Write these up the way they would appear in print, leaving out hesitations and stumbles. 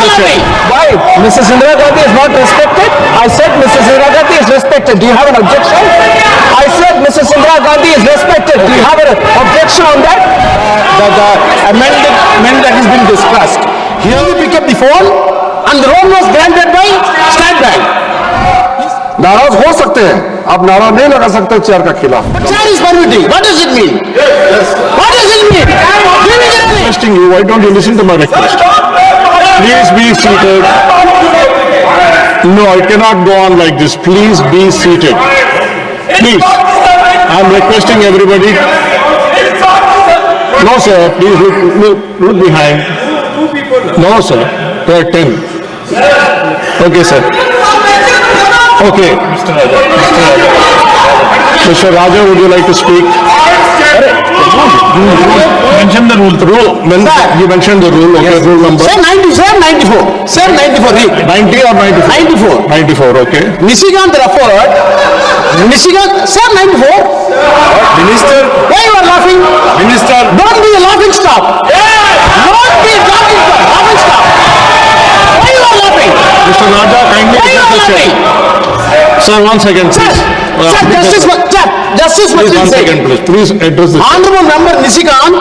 question. Why? Mrs. Indira Gandhi is not respected? I said Mrs. Indira Gandhi is respected. Do you have an objection? I said Mrs. Indira Gandhi is respected. Do you have an objection on that? The amendment that has been discussed. Here we pick up the phone and the loan was granted by State Bank. नाराज हो सकते हैं, आप नारा नहीं लगा सकते chair का खिलाफ. But chair is permitting. What does it mean? What does it mean? Give me the name. Requesting you, why don't you listen to my request? Please be seated. No, I cannot go on like this. Please be seated. Please. I'm requesting everybody. No, sir. Please look behind. No, sir. There are 10. Okay, sir. Okay. Mr. Raja, would you like to speak? Mention the rule. You mentioned the rule. Okay, rule number. Sir, 94. Sir, 94. Read. 90 or 94? 94. 94, okay. Nishikant referred. Sir, 94. Minister. Why you are laughing? Minister. Don't be a laughing stock. Don't be a laughing stock. Why you are laughing? Mr. Raja, kindly Why you are address the laughing? chair. Sir, 1 second, Sir, please. Justice Please, Machine 1 said, second, please. Please address this. Honorable Member Nishikant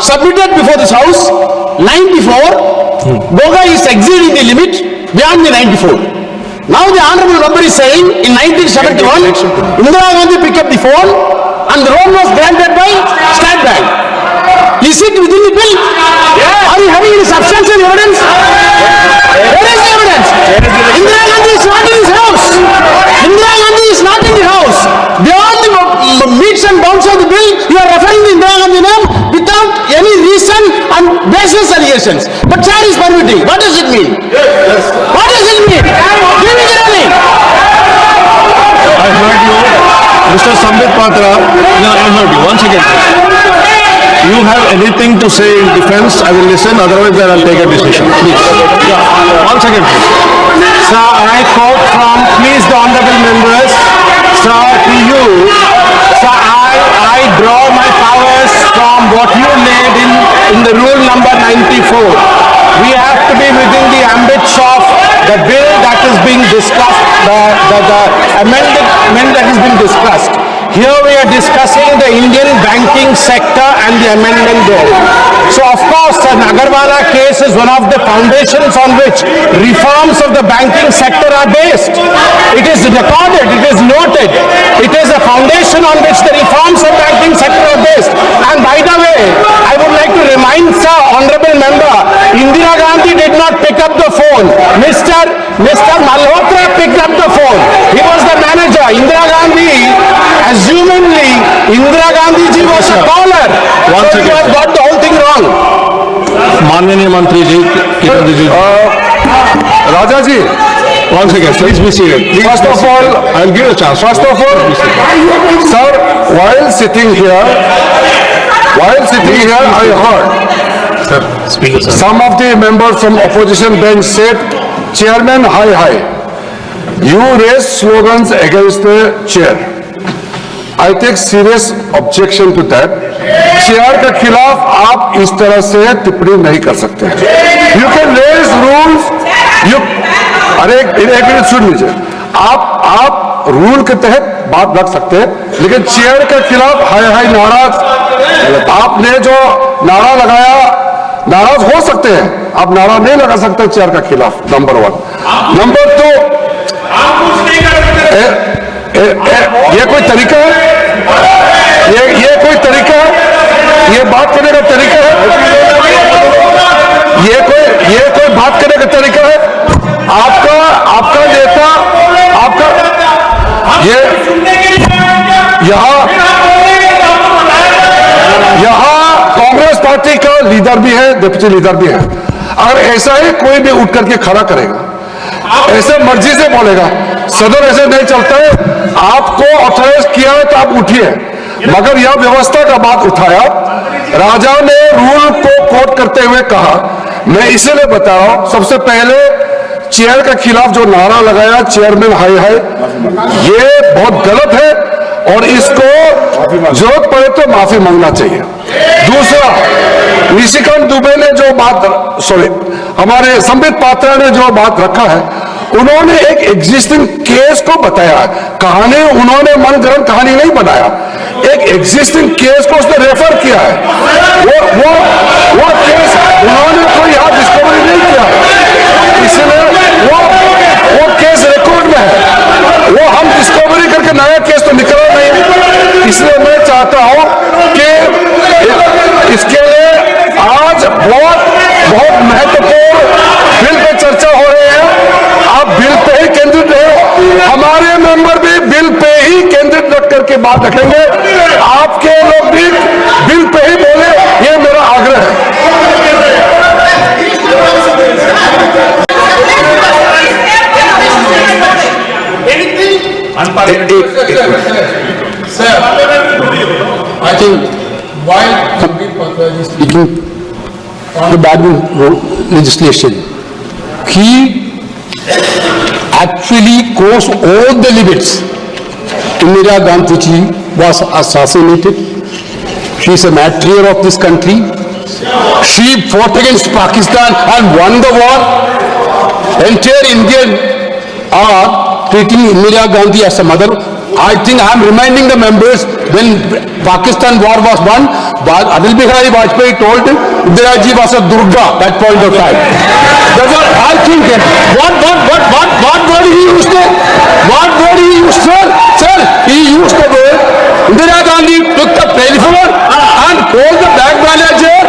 submitted before this House 94. Boga is exceeding the limit beyond the 94. Now the Honorable Member is saying in 1971, Indira Gandhi picked up the phone and the loan was granted by State Bank. Is it within the bill? Are you having any substantial evidence? Where is the evidence? Indira Gandhi is not in his house. Indira Gandhi is not in the house. Beyond the meets and bounds of the bill, you are referring to Indira Gandhi name without any reason and baseless allegations. But chair is permitting. What does it mean? What does it mean? Give me the name. I heard you. Mr. Sambit Patra. No, I heard you. 1 second. You have anything to say in defense, I will listen. Otherwise, then I'll take a decision. Please. Yeah. 1 second, please. Sir, I quote from, please the honorable members, sir, to you, sir, I draw my powers from what you laid in the rule number 94. We have to be within the ambits of the bill that is being discussed, the amendment that is being discussed. Here we are discussing the Indian banking sector and the amendment bill. So of course the Nagarwala case is one of the foundations on which reforms of the banking sector are based. It is recorded, it is noted. It is a foundation on which the reforms of banking sector are based. And by the way, I would like to remind sir, honorable member, Indira Gandhi did not pick up the phone. Mr. Malhotra picked up the phone. He was the manager. Indira Gandhi, assumingly, Indira Gandhi ji was a caller. So you have got the whole thing wrong. माननीय मंत्री जी, Kiran ji. Raja ji, 1 second. Please be seated. First of all, I'll give a chance. First of all, sir, while sitting here, I heard. Sir, speaker, sir. Some of the members from opposition bench said, Chairman, hi. You raised slogans against the chair. I take serious objection to that. Chair के खिलाफ आप इस तरह से टिप्पणी नहीं कर सकते. You can raise rules. अरे एक मिनट सुन लीजिए. आप रूल के तहत बात रख सकते हैं, लेकिन चेयर के खिलाफ हाय नाराज, आपने जो नारा लगाया, नाराज हो सकते हैं, आप नारा नहीं लगा सकते चेयर का खिलाफ. नंबर 1. नंबर 2, ये कोई तरीका है? ये कोई तरीका है? ये बात करने का तरीका है? ये कोई बात करने का तरीका है? आपका नेता, ये यहाँ कांग्रेस पार्टी का लीडर भी है, डिप्टी लीडर भी है. अगर ऐसा ही कोई भी उठ करके खड़ा करेगा, ऐसे मर्जी से बोलेगा, सदन ऐसे नहीं चलता है. आपको ऑथराइज किया है तो आप उठिए, मगर यह व्यवस्था का बात उठाया. राजा ने रूल को कोट करते हुए कहा, मैं इसलिए बता रहा हूं, सबसे पहले चेयर के खिलाफ जो नारा लगाया, चेयरमैन हाय, ये बहुत गलत है और इसको जरूरत पड़े तो माफी मांगना चाहिए. दूसरा, निशिकांत दुबे ने जो बात, हमारे संबित पात्रा ने जो बात रखा है, उन्होंने एक एग्जिस्टिंग केस को बताया है। कहानी उन्होंने मनगढ़ंत कहानी नहीं बनाया, एक एग्जिस्टिंग केस को उसने रेफर किया है। वो केस उन्होंने कोई यहाँ डिस्कवरी नहीं किया, इसलिए वो केस रिकॉर्ड में है। वो हम डिस्कवरी करके नया केस तो निकला नहीं, इसलिए मैं चाहता हूं कि इसके लिए आज बहुत महत्वपूर्ण बिल पे चर्चा हो रही है। आप बिल पे ही केंद्रित रहे, हमारे मेंबर भी बिल पे ही केंद्रित रख करके बात रखेंगे। आपके लोग भी बिल पे ही बोले, ये मेरा आग्रह है। Sir, I think while Sandeep Patra is speaking on the background legislation, he actually crossed all the limits. Indira Gandhi ji was assassinated. She is a martyr of this country. She fought against Pakistan and won the war. Entire Indian are treating Indira Gandhi as a mother. I think I am reminding the members, when Pakistan war was won, Atal Bihari Vajpayee told Indira ji was a Durga at that point of time. That's what I think. What word he used there? What word he used, sir? Sir, he used the word, Indira Gandhi took the telephone and called the bank manager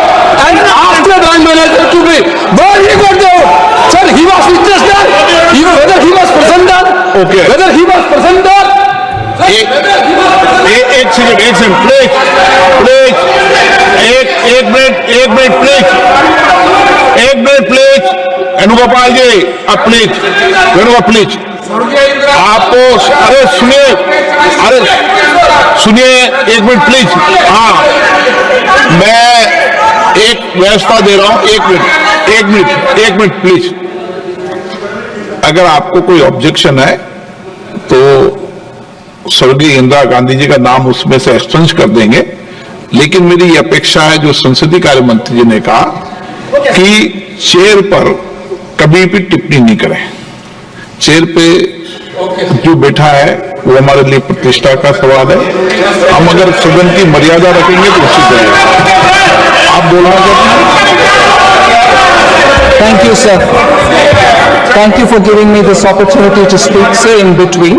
and asked the bank manager to be, where he got the vote? Sir, he was witness there. Whether he was present there? Okay. Whether he was present there? एक second please please Venugopal जी, अब please Venugopal please, आपको अरे सुनिए एक minute please. हाँ, मैं एक व्यवस्था दे रहा हूं, एक मिनट प्लीज। अगर आपको कोई ऑब्जेक्शन है तो स्वर्गीय इंदिरा गांधी जी का नाम उसमें से एक्सचेंज कर देंगे, लेकिन मेरी ये अपेक्षा है जो संसदीय कार्य मंत्री जी ने कहा कि चेयर पर कभी भी टिप्पणी नहीं करें। चेयर पे जो बैठा है वो हमारे लिए प्रतिष्ठा का सवाल है। हम अगर सदन की मर्यादा रखेंगे तो उचित रहेगा। आप बोलना चाहते हैं? Thank you, sir. Thank you for giving me this opportunity to speak, say in between.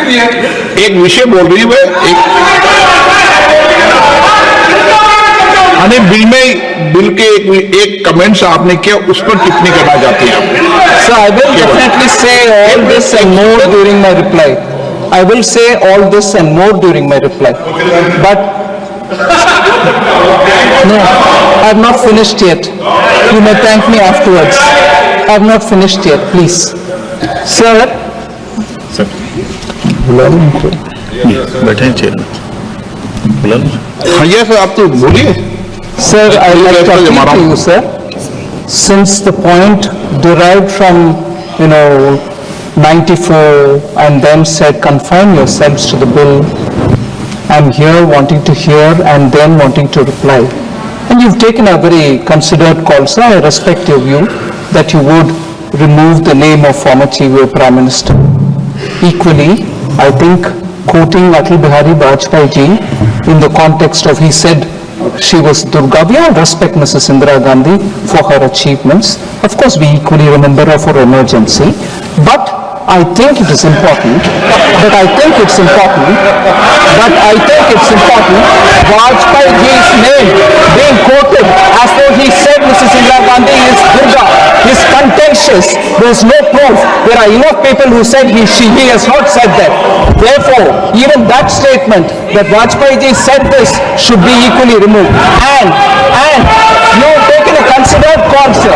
एक विषय बोल रही है बिल के एक कमेंट्स आपने किया, उस पर टिप्पणी करना चाहते हैं आप? So I will definitely say all this and more during my reply. I will say all this and more during my reply. But no, I have not finished yet. You may thank me afterwards. I have not finished yet, please. Sir. बैठे chair हाँ, ये sir आप तो बोलिए। Sir, I would like to appeal to you, sir. Since the point derived from, 94 and then said confine yourselves to the bill, I'm here wanting to hear and then wanting to reply. And you've taken a very considered call, sir. I respect your view that you would remove the name of former Chief Prime Minister. Equally, I think quoting Atal Bihari Vajpayee ji in the context of he said she was Durga, we all respect Mrs. Indira Gandhi for her achievements. Of course, we equally remember her for emergency. But I think it is important, Vajpayee ji's name being quoted as though he said Mrs. Indira Gandhi is Durga is contentious. There is no proof. There are enough people who said he has not said that. Therefore, even that statement that Vajpayee ji said this should be equally removed. And you have taken a considered call, sir.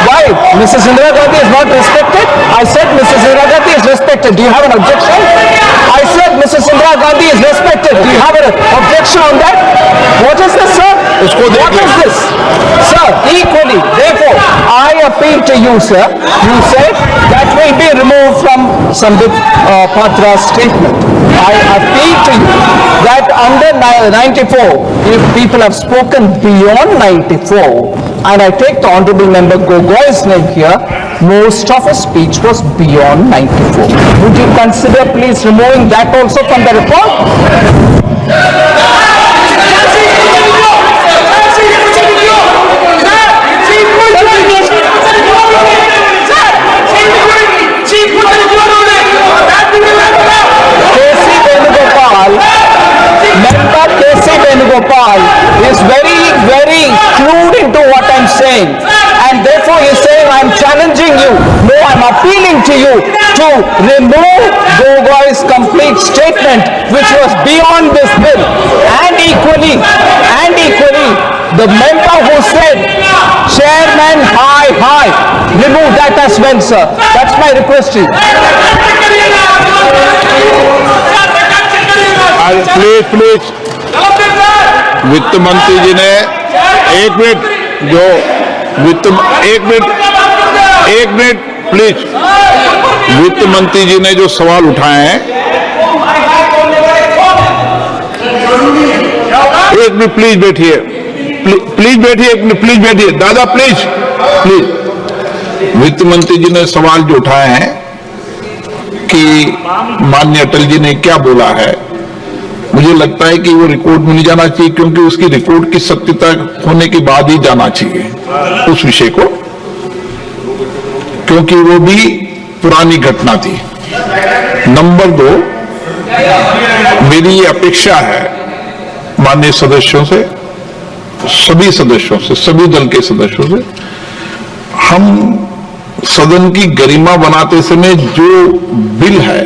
Why? Mrs. Indira Gandhi is not respected? I said Mrs. Indira Gandhi is respected. Do you have an objection? I said Mrs. Indira Gandhi is respected. Do you have an objection on that? What is this, sir? उसको देख What ले। is this? Sir, equally, therefore, I appeal to you, sir. You said that will be removed from Sambit Patra's statement. I appeal to you that under 94, if people have spoken beyond 94, and I take the Honorable Member Gogoi's name here, most of his speech was beyond 94. Would you consider please removing that also from the report? K.C. Venugopal, member K.C. Venugopal is very clued into what I'm saying, and therefore he's saying I'm challenging you. No, I'm appealing to you to remove Gogoi's complete statement, which was beyond this bill, and equally, the member who said, Chairman, hi, remove that as well, sir. That's my request to you. Please वित्त मंत्री जी ने एक minute please वित्त मंत्री जी ने जो सवाल उठाए हैं एक मिनट प्लीज बैठिए प्लीज बैठिए दादा प्लीज वित्त मंत्री जी ने सवाल जो उठाए हैं कि माननीय अटल जी ने क्या बोला है, मुझे लगता है कि वो रिकॉर्ड में नहीं जाना चाहिए, क्योंकि उसकी रिकॉर्ड की सत्यता होने के बाद ही जाना चाहिए उस विषय को, क्योंकि वो भी पुरानी घटना थी। नंबर 2, मेरी ये अपेक्षा है माननीय सदस्यों से, सभी सदस्यों से, सभी दल के सदस्यों से, हम सदन की गरिमा बनाते समय जो बिल है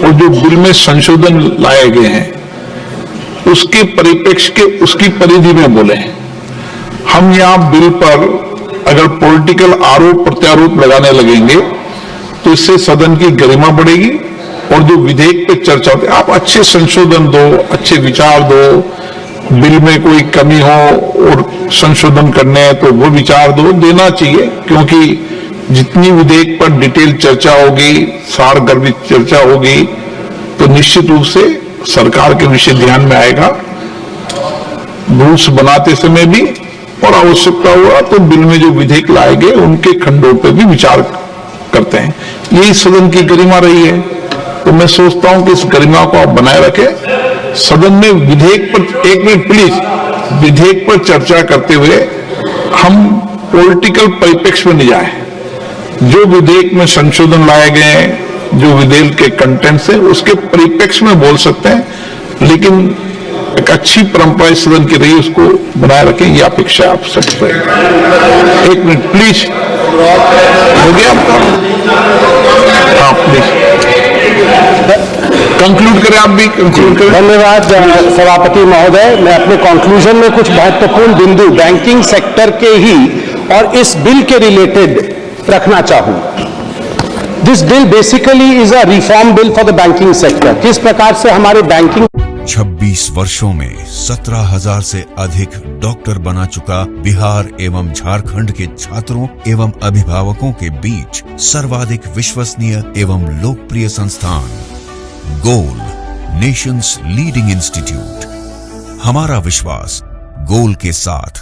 और जो बिल में संशोधन लाए गए हैं उसके परिप्रेक्ष्य के उसकी परिधि में बोले हैं। हम यहां बिल पर अगर पॉलिटिकल आरोप प्रत्यारोप लगाने लगेंगे तो इससे सदन की गरिमा बढ़ेगी, और जो विधेयक पे चर्चा होती है, आप अच्छे संशोधन दो, अच्छे विचार दो, बिल में कोई कमी हो और संशोधन करने हैं तो वो विचार दो, देना चाहिए, क्योंकि जितनी विधेयक पर डिटेल चर्चा होगी, सारगर्भित चर्चा होगी, तो निश्चित रूप से सरकार के विषय ध्यान में आएगा। रूल्स बनाते समय भी, और आवश्यकता हुआ तो बिल में जो विधेयक लाए गए उनके खंडों पर भी विचार करते हैं। यही सदन की गरिमा रही है, तो मैं सोचता हूं कि इस गरिमा को आप बनाए रखें। सदन में विधेयक पर, एक मिनट प्लीज, विधेयक पर चर्चा करते हुए हम पॉलिटिकल परिप्रेक्ष्य में नहीं जाए। जो विधेयक में संशोधन लाए गए हैं, जो विधेयक के कंटेंट्स है, उसके परिप्रेक्ष्य में बोल सकते हैं, लेकिन एक अच्छी परंपरा इस सदन की रही, उसको बनाए रखें, ये अपेक्षा आप सबसे। एक मिनट प्लीज, हो गया आपका? हाँ प्लीज कंक्लूड करें, आप भी कंक्लूड करें। धन्यवाद सभापति महोदय। मैं अपने कंक्लूजन में कुछ महत्वपूर्ण बिंदु बैंकिंग सेक्टर के ही और इस बिल के रिलेटेड रखना चाहूं। This bill basically is a reform bill for the banking sector. किस प्रकार से हमारे बैंकिंग 26 वर्षों में 17,000 से अधिक डॉक्टर बना चुका बिहार एवं झारखंड के छात्रों एवं अभिभावकों के बीच सर्वाधिक विश्वसनीय एवं लोकप्रिय संस्थान गोल, नेशंस लीडिंग इंस्टीट्यूट। हमारा विश्वास गोल के साथ।